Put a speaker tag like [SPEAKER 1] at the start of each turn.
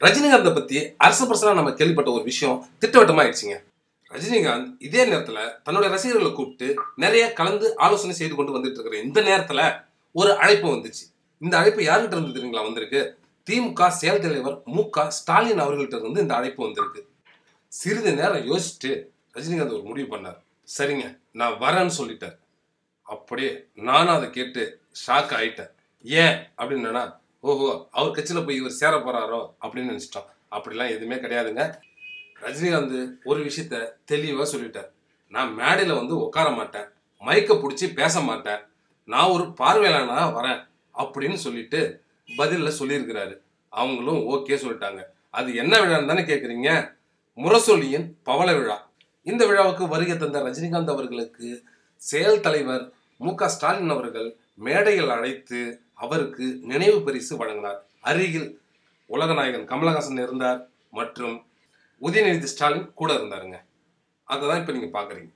[SPEAKER 1] ரஜினிகாந்தை பத்தி அரசு பர்சனா நம்ம கேள்விப்பட்ட ஒரு விஷயம் திட்டவட்டமா ஆயிடுச்சுங்க. ரஜினிகாந்த் இதே நேரத்துல தன்னுடைய ரசிகர்களை கூப்பிட்டு நிறைய கலந்து ஆலோசனை செய்து கொண்டு வந்துட்டு இருக்கிற இந்த நேரத்துல ஒரு அழைப்பு வந்துச்சு. இந்த அழைப்பு யார்கிட்ட இருந்து தெரியுங்களா வந்திருக்கு? திமுக செயல் தலைவர் மு.க.ஸ்டாலின் அவர்கள்ட்ட இருந்து இந்த அழைப்பு வந்திருக்கு. சிறிது நேரம் யோசிச்சுட்டு ரஜினிகாந்த் ஒரு முடிவு பண்ணார். சரிங்க, நான் வரேன்னு சொல்லிட்டார். அப்படியே நானும் அதை கேட்டு ஷாக் ஆயிட்டேன். ஏன் அப்படின்னா, ஓஹோ அவர் கட்சியில போய் இவர் சேர போறாரோ அப்படின்னு நினைச்சிட்டோம். அப்படிலாம் எதுவுமே கிடையாதுங்க. ரஜினிகாந்த் ஒரு விஷயத்த தெளிவா சொல்லிட்டார். நான் மேடையில வந்து உட்கார மாட்டேன், மைக்க பிடிச்சி பேச மாட்டேன், நான் ஒரு பார்வையாளனா வரேன் அப்படின்னு சொல்லிட்டு பதில சொல்லியிருக்கிறாரு. அவங்களும் ஓகே சொல்லிட்டாங்க. அது என்ன விழான்னு தானே கேட்குறீங்க? முரசொலியின் பவள விழா. இந்த விழாவுக்கு வருகை தந்த ரஜினிகாந்த் அவர்களுக்கு செயல் தலைவர் மு.க.ஸ்டாலின் அவர்கள் மேடையில் அழைத்து அவருக்கு நினைவு பரிசு வழங்கினார். அருகில் உலகநாயகன் கமலஹாசன் இருந்தார் மற்றும் உதயநிதி ஸ்டாலின் கூட இருந்தாருங்க. அதை தான் இப்போ நீங்க பாக்குறீங்க.